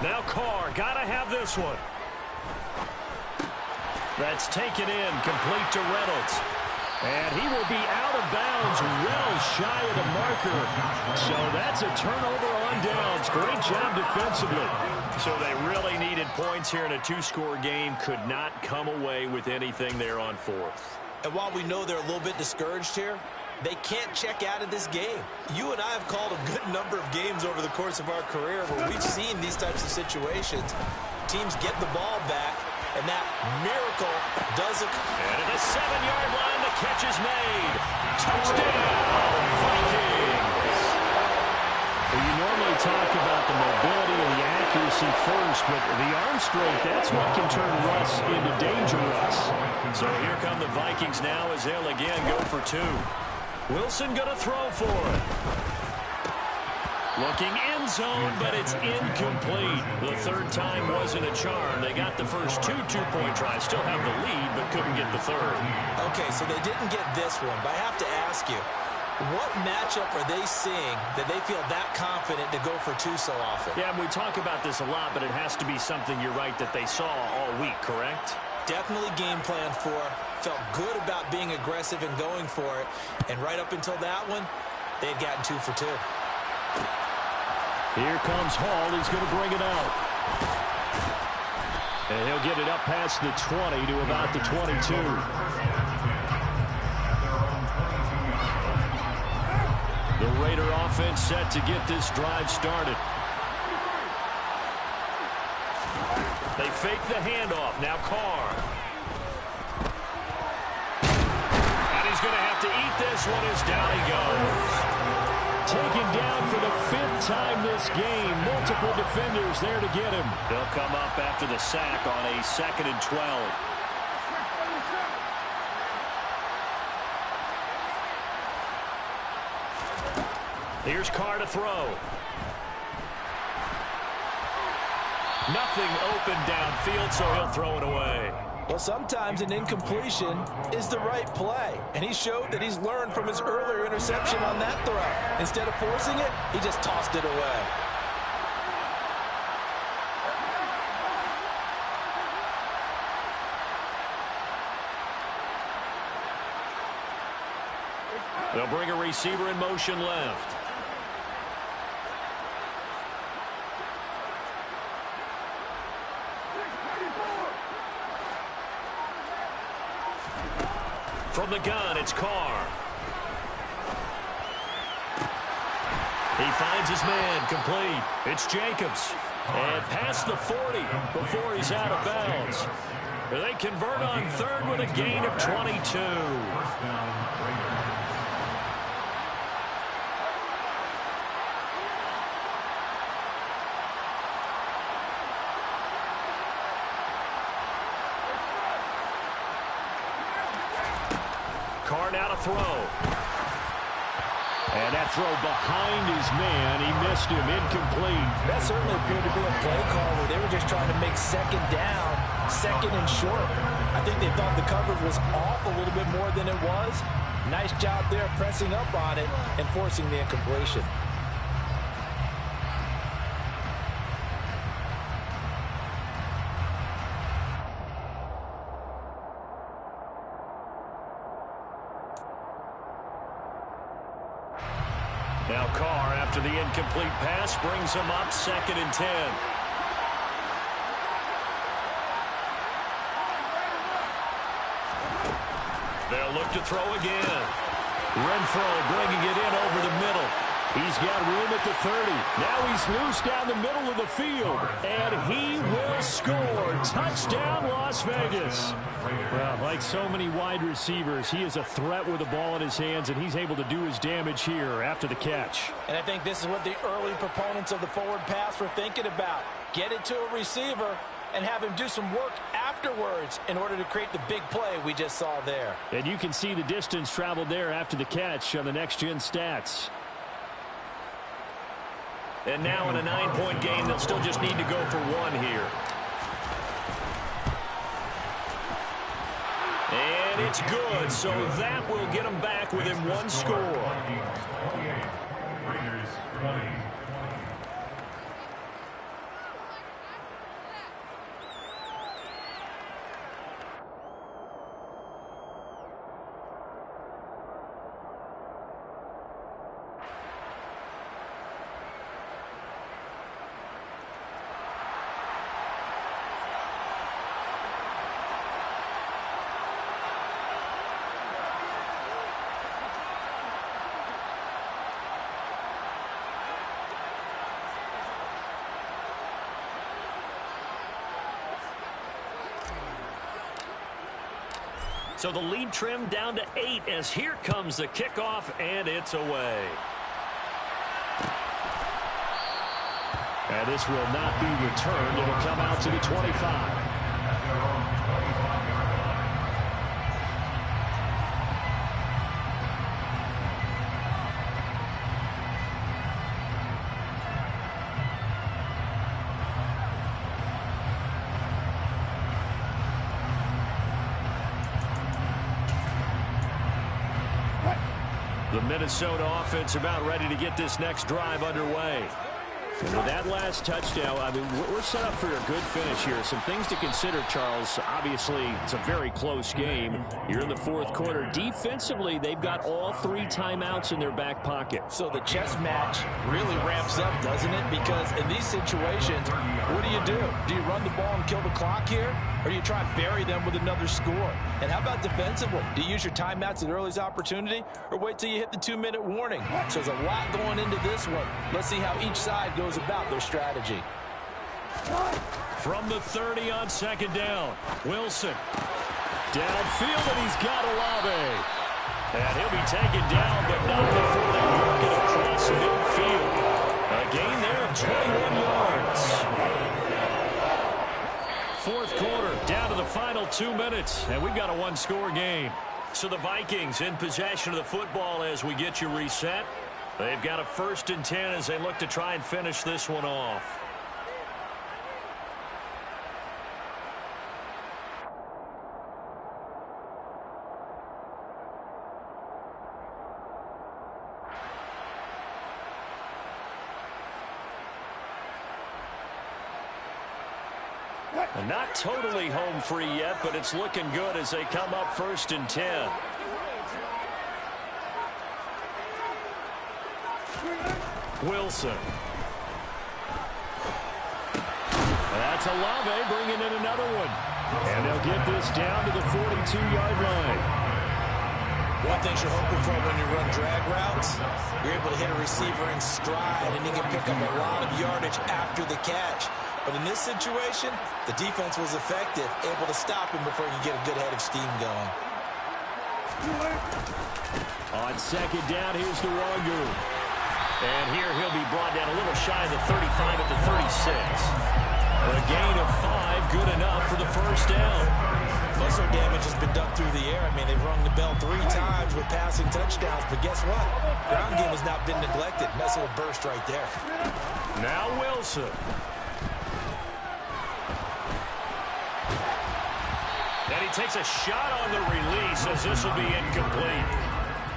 Now Carr, gotta have this one. That's taken in, complete to Reynolds. And he will be out of bounds, well shy of the marker. So that's a turnover on downs. Great job defensively. So they really needed points here in a 2-score game. Could not come away with anything there on 4th. And while we know they're a little bit discouraged here, they can't check out of this game. You and I have called a good number of games over the course of our career where we've seen these types of situations. Teams get the ball back, and that miracle doesn't. And at the 7-yard line, the catch is made. Touchdown, Vikings! Well, you normally talk about the mobility and the accuracy first, but the arm strength, that's what can turn Russ into danger Russ. So here come the Vikings now as they'll again go for 2. Wilson going to throw for it. Looking end zone, but it's incomplete. The third time wasn't a charm. They got the first two-point tries. Still have the lead, but couldn't get the third. Okay, so they didn't get this one, but I have to ask you, what matchup are they seeing that they feel that confident to go for two so often? Yeah, we talk about this a lot, but it has to be something, you're right, that they saw all week, correct? Definitely game plan for. Felt good about being aggressive and going for it. And right up until that one, they had gotten 2 for 2. Here comes Hall. He's going to bring it out. And he'll get it up past the 20 to about the 22. The Raider offense set to get this drive started. They fake the handoff. Now Carr. And he's going to have to eat this one as down he goes. Taken down for the 5th time this game. Multiple defenders there to get him. They'll come up after the sack on a 2nd and 12. Here's Carr to throw. Nothing open downfield, so he'll throw it away. Well, sometimes an incompletion is the right play, and he showed that he's learned from his earlier interception on that throw. Instead of forcing it, he just tossed it away. They'll bring a receiver in motion left. From the gun, it's Carr. He finds his man, complete. It's Jacobs. And past the 40 before he's out of bounds. They convert on 3rd with a gain of 22. Carr now to throw. And that throw behind his man. He missed him. Incomplete. That certainly appeared to be a play call where they were just trying to make 2nd down, 2nd and short. I think they thought the coverage was off a little bit more than it was. Nice job there pressing up on it and forcing the incompletion. Now Carr, after the incomplete pass, brings him up 2nd and 10. They'll look to throw again. Renfro bringing it in over the middle. He's got room at the 30. Now he's loose down the middle of the field. And he will score. Touchdown, Las Vegas. Well, like so many wide receivers, he is a threat with the ball in his hands, and he's able to do his damage here after the catch. And I think this is what the early proponents of the forward pass were thinking about. Get it to a receiver and have him do some work afterwards in order to create the big play we just saw there. And you can see the distance traveled there after the catch on the next-gen stats. And now in a 9-point game, they'll still just need to go for 1 here. And it's good, so that will get them back within 1 score. Raiders 20. So the lead trimmed down to 8 as here comes the kickoff, and it's away. And this will not be returned. It'll come out to the 25. The Minnesota offense about ready to get this next drive underway. And with that last touchdown, I mean, we're set up for a good finish here. Some things to consider, Charles. Obviously, it's a very close game. You're in the fourth quarter. Defensively, they've got all 3 timeouts in their back pocket. So the chess match really ramps up, doesn't it? Because in these situations, what do? Do you run the ball and kill the clock here? Or do you try and bury them with another score? And how about defensively? Do you use your timeouts at earliest opportunity? Or wait till you hit the 2-minute warning? So there's a lot going into this one. Let's see how each side goes about their strategy. From the 30 on second down, Wilson. Downfield, and he's got Olave. And he'll be taken down, but not before they work it across midfield. A gain there of 21 yards. Fourth quarter, down to the final 2 minutes, and we've got a 1-score game. So the Vikings in possession of the football as we get you reset. They've got a 1st and 10 as they look to try and finish this one off. And not totally home free yet, but it's looking good as they come up 1st and 10. Wilson. That's Olave bringing in another one. And they'll get this down to the 42-yard line. One thing you're hoping for when you run drag routes, you're able to hit a receiver in stride, and he can pick up a lot of yardage after the catch. But in this situation, the defense was effective, able to stop him before he could get a good head of steam going. On second down, here's the Wangu. And here he'll be brought down a little shy of the 35 at the 36. A gain of 5, good enough for the first down. Most of their damage has been done through the air. I mean, they've rung the bell 3 times with passing touchdowns, but guess what? Ground game has not been neglected. Nice little burst right there. Now Wilson. And he takes a shot on the release as this will be incomplete.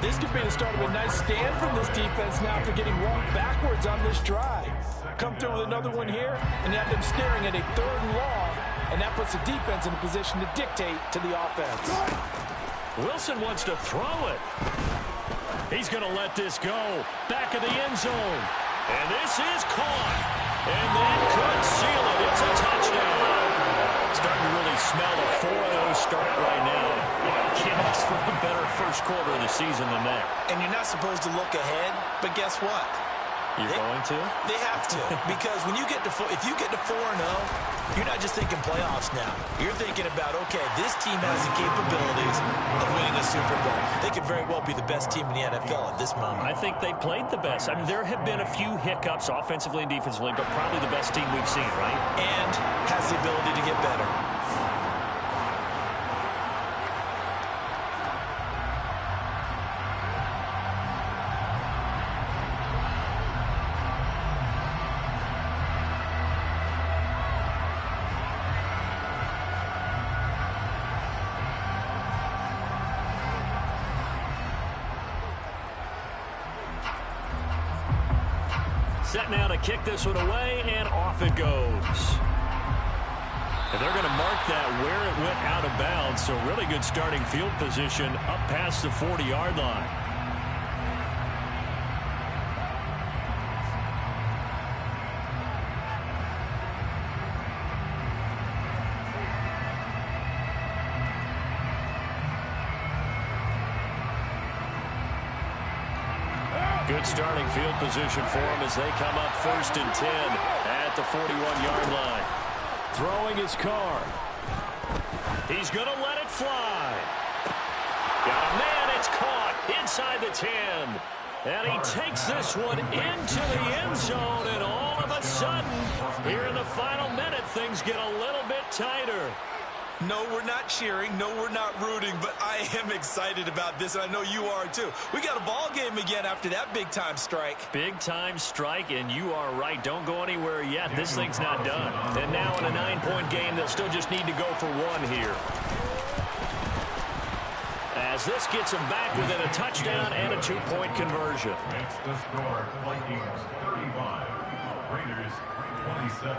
This could be the start of a nice stand from this defense now after getting walked backwards on this drive. Come through with another one here, and you have them staring at a 3rd and long, and that puts the defense in a position to dictate to the offense. Wilson wants to throw it. He's going to let this go. Back of the end zone. And this is caught. And that could seal it. It's a touchdown. Starting to really smell a 4-0 start right now. Can't ask for a better first quarter of the season than that. And you're not supposed to look ahead, but guess what? You're going to? They have to. Because when you get to if you get to 4-0, you're not just thinking playoffs now. You're thinking about, okay, this team has the capabilities of winning a Super Bowl. They could very well be the best team in the NFL at this moment. I think they played the best. I mean, there have been a few hiccups offensively and defensively, but probably the best team we've seen, right? And has the ability to get better. Set now to kick this one away, and off it goes. And they're going to mark that where it went out of bounds, so really good starting field position up past the 40-yard line. Good starting field position for them as they come up 1st and 10 at the 41-yard line. Throwing his car. He's going to let it fly. Got a man, it's caught inside the 10. And he takes this one into the end zone, and all of a sudden, here in the final minute, things get a little bit tighter. No, we're not cheering. No, we're not rooting, but I am excited about this, and I know you are too. We got a ball game again after that big-time strike. Big-time strike, and you are right. Don't go anywhere yet. This thing's not done. And now in a 9-point game, they'll still just need to go for 1 here. as this gets them back within a touchdown and a 2-point conversion. Makes the score Vikings 35, Raiders 27.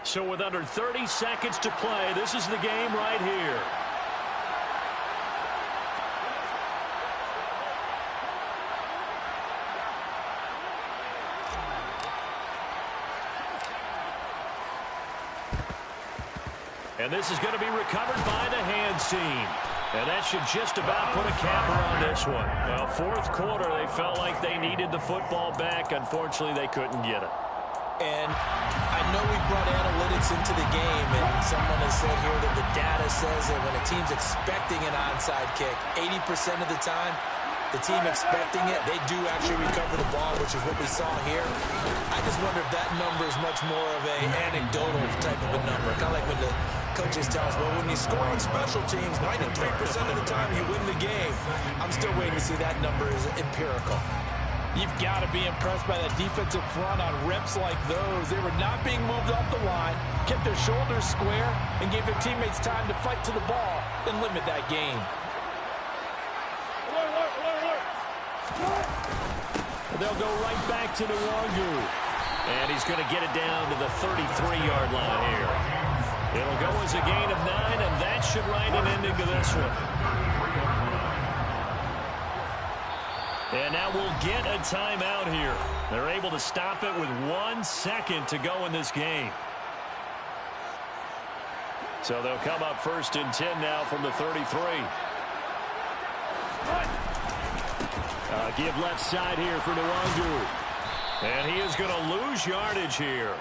So with under 30 seconds to play, this is the game right here. And this is going to be recovered by the hands team. And that should just about put a capper on this one. Well, fourth quarter, they felt like they needed the football back. Unfortunately, they couldn't get it. And I know we brought analytics into the game, and someone has said here that the data says that when a team's expecting an onside kick, 80% of the time, the team expecting it, they do actually recover the ball, which is what we saw here. I just wonder if that number is much more of an anecdotal type of a number. Kind of like when the coaches tell us, well, when you score on special teams, 93% of the time you win the game. I'm still waiting to see that number is empirical. You've got to be impressed by that defensive front on reps like those. They were not being moved off the line, kept their shoulders square, and gave their teammates time to fight to the ball and limit that gain. They'll go right back to Nwangu. And he's going to get it down to the 33-yard line here. It'll go as a gain of 9, and that should write an ending to this one. And now we'll get a timeout here. They're able to stop it with 1 second to go in this game. So they'll come up 1st and 10 now from the 33. Give left side here for Nwangu. And he is going to lose yardage here.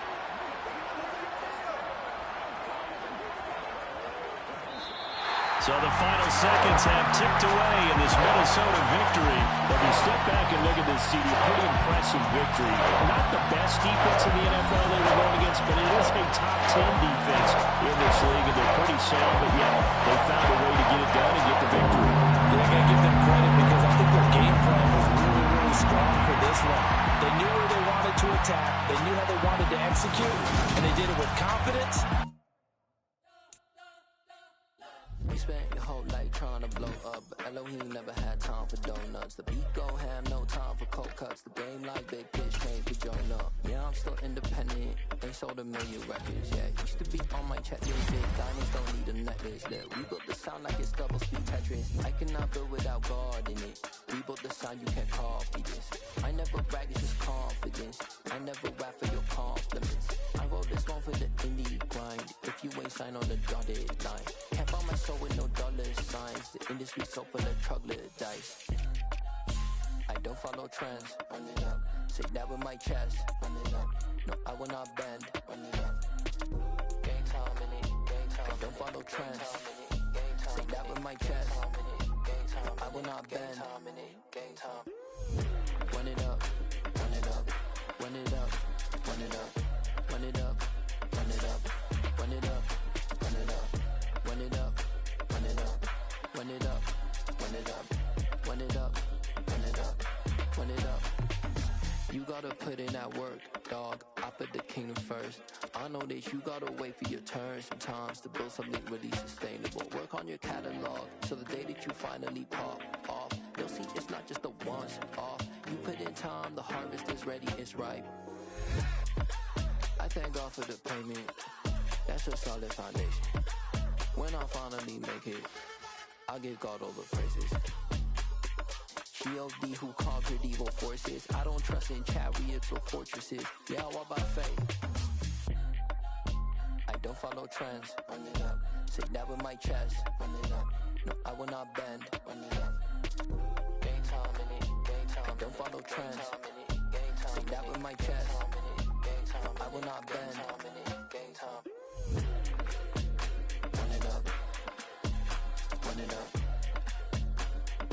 So the final seconds have ticked away in this Minnesota victory. But if you step back and look at this, CD, pretty impressive victory. Not the best defense in the NFL they were going against, but it is a top 10 defense in this league, and they're pretty sound, but yet they found a way to get it done and get the victory. Yeah, I got to give them credit because I think their game plan was really, really strong for this one. They knew where they wanted to attack. They knew how they wanted to execute, and they did it with confidence. You spent your whole life trying to blow up, but Elohim never had time for donuts. The beat gon' have no time for cold cuts. The game like big bitch came to join up. Yeah, I'm still independent. Ain't sold a million records. Yeah, used to be on my checklist. Big diamonds don't need a necklace. Look, we built the sound like it's double speed Tetris. I cannot build without God in it. We built the sound, you can't copy this. I never brag, it's just confidence. I never rap for your compliments. I wrote this one for the indie grind. If you ain't signed on the dotted line, can't buy my soul with no dollar signs. The industry so full of troglodytes. I don't follow trends. Run it up. Say that with my chest. Run it up. No, I will not bend. Run it up. Game time in it. Game time. I don't follow trends. Say that with my chest. I will not bend. Game time. Run it up. Run it up. Run it up. Run it up. Run it up. Run it up. Run it up. Run it up. Run it up. Run it up. Run it up. Run it up. Run it up. Run it up. Run it up. You gotta put in that work, dog. I put the kingdom first. I know that you gotta wait for your turn sometimes to build something really sustainable. Work on your catalog so the day that you finally pop off, you'll see it's not just a once off. You put in time, the harvest is ready, it's ripe. I thank God for the payment. That's a solid foundation. When I finally make it, I'll give God all the praises. G.O.D. who conquered evil forces. I don't trust in chariots or fortresses. Yeah, I walk by faith. I don't follow trends. Run it up. Say that with my chest. Run it up. No, I will not bend. Run it up. Game time in it. Game time. I don't follow trends. Say that with my chest. No, I will not bend. Game time. Run it up. Run it up.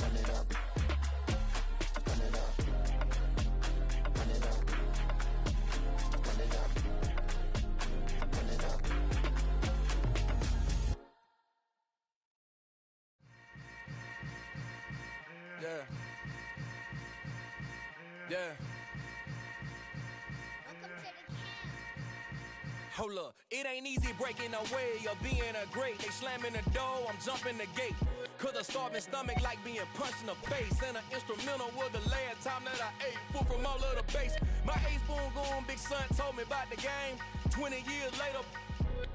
Run it up. Run it up. Run it up. Run it up. Run it up. Yeah. Yeah. Hold up, it ain't easy breaking away or being a great. They slamming the door, I'm jumping the gate. Cause a starving stomach like being punched in the face. And an instrumental was the last time that I ate. Food from all of the bass. My ace boom goon, big son told me about the game. 20 years later,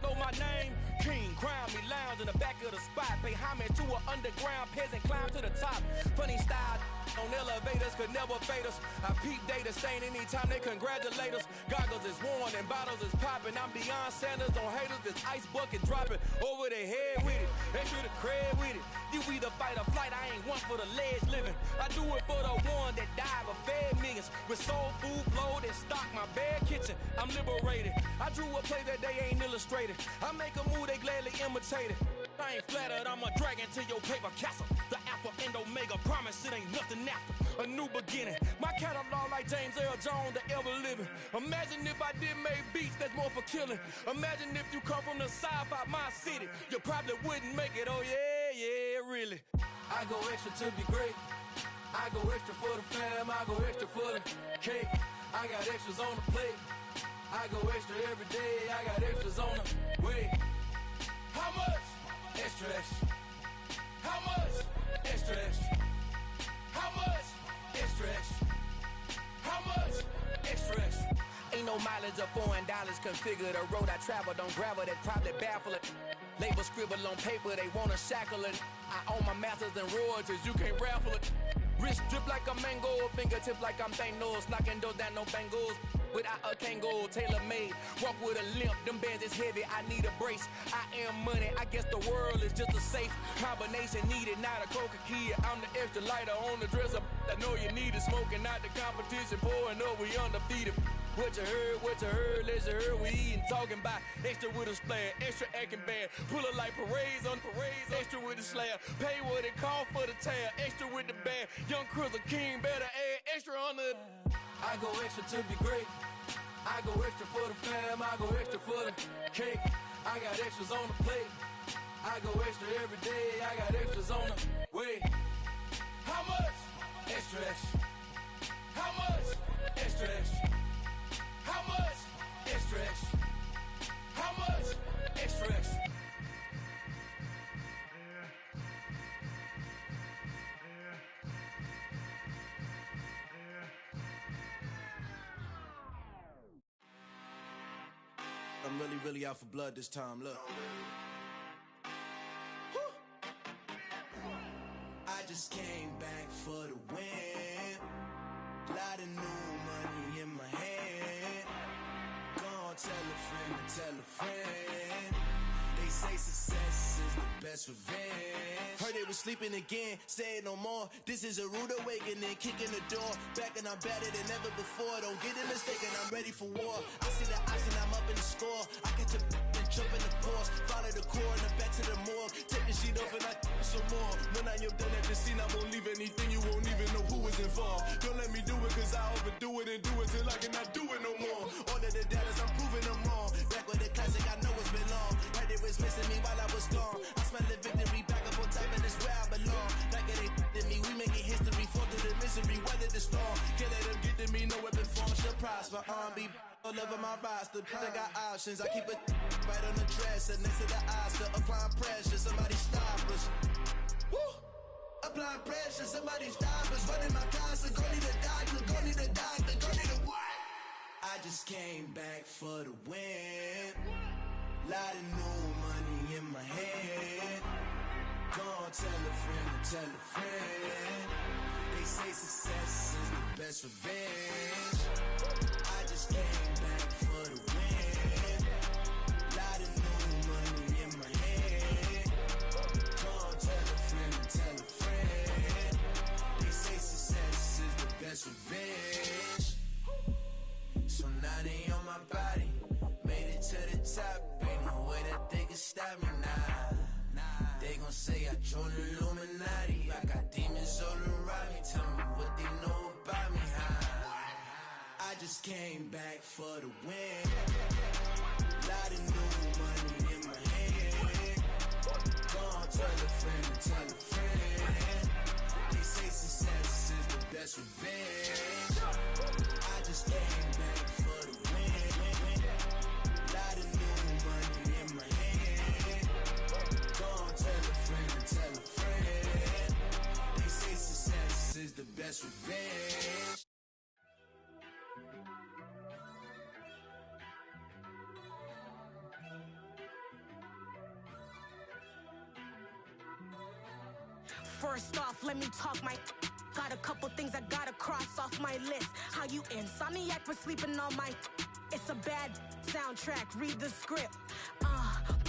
know my name. King, crown me, lounge in the back of the spot. Pay homage to an underground peasant, climb to the top. Funny style on elevators could never fade us. I peep data stain anytime they congratulate us. Goggles is worn and bottles is popping. I'm Deion Sanders on haters, this ice bucket dropping over their head with it. They should have cred with it. You either fight or flight, I ain't one for the ledge living. I do it for the one that died but fed millions. With soul food flowed and stocked my bare kitchen. I'm liberated. I drew a play that they ain't illustrated. I make a move, they gladly imitate it. I ain't flattered, I'm a dragon to your paper castle. The Alpha and Omega, promise it ain't nothing after. A new beginning. My catalog like James Earl Jones, the ever living. Imagine if I did make beats that's more for killing. Imagine if you come from the sci-fi, my city. You probably wouldn't make it, oh yeah, really. I go extra to be great. I go extra for the fam, I go extra for the cake. I got extras on the plate. I go extra every day, I got extras on the way. How much? Extra, extra. How much? Extra, extra. How much? Extra, extra. How much? Extra, extra. Ain't no mileage of $4 configure the road I travel. Don't gravel, that probably baffle it. Label scribble on paper, they wanna shackle it. I own my masters and royalties, you can't raffle it. Wrist drip like a mango, fingertips like I'm Thanos. Knocking doors down, no bangles. Without a Kango, tailor-made. Walk with a limp, them bands is heavy, I need a brace. I am money, I guess the world is just a safe combination needed, not a coca key. I'm the extra lighter on the dresser. I know you need it, smoking out the competition, pouring up, we undefeated. What you heard, let's heard, we eating, talking about extra with a splash, extra acting bad. Pull it like parades on parades, extra with the slab. Pay what it cost for the tab, extra with the bag. Young Cruiser King, better add extra on the. I go extra to be great. I go extra for the fam, I go extra for the cake. I got extras on the plate. I go extra every day, I got extras on the way. How much? Extra, extra. How much? Extra, extra. How much? Extra, extra. How much? Extra, extra. I'm really out for blood this time, look. I just came back for the win. Lot of new money in my hand. Gonna tell a friend to tell a friend. They say success is the best revenge. Heard they was sleeping again, say it no more. This is a rude awakening, kicking the door. Back and I'm better than ever before. Don't get it mistaken, I'm ready for war. I see the option, I'm up in the score. I get to and jump in the pause. Follow the core and then back to the morgue. Take the sheet off and I some more. When I am done at the scene, I won't leave anything. You won't even know who is involved. Don't let me do it cause I overdo it and do it till I cannot do it no more. All of the doubters, I'm proving them wrong. Back with the classic, I know it's been long. Heard it was missing me while I was gone. I smell the victory back up on top and it's where I belong. Like it ain't to me, we making history. Fall through the misery, weather the storm. Can't let them get to me, no weapon form should prosper. R&B all over my roster. I got options, I keep it right on the dresser. Next to the Oscar, applying pressure. Somebody stop us. Woo! Applying pressure, somebody stop us. Running my concert, go need a doctor, go need a doctor, go need a what? I just came back for the win. Lot of new money in my hand. Gonna tell a friend to tell a friend. They say success is the best revenge. I just came back for the win. Lot of new money in my hand. Gonna tell a friend to tell a friend. They say success is the best revenge. So now they on my body. Made it to the top. Ain't no way that they can stop me now. They gon' say I joined the Illuminati. I got demons all around me. Tell me what they know about me, huh? I just came back for the win. Lot of new money in my hand. Gonna tell a friend to tell a friend. They say success is the best revenge. I just came back for the win. Lot of First off, let me talk my. Got a couple things I gotta cross off my list. How you insomniac for sleeping on my. It's a bad soundtrack, read the script.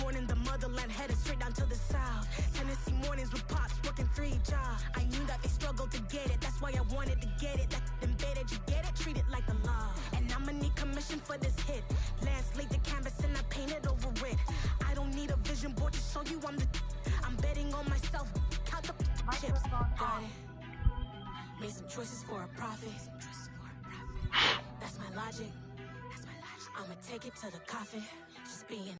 Born in the motherland, headed straight down to the south. Tennessee mornings with pops, working 3 jobs. I knew that they struggled to get it, that's why I wanted to get it. That embedded, you get it, treat it like a law. And I'ma need commission for this hit. Lance laid the canvas and I painted over it. I don't need a vision board to show you I'm betting on myself, count the chips. Got it. Made some choices for a profit. That's my logic. I'ma take it to the coffin. Just being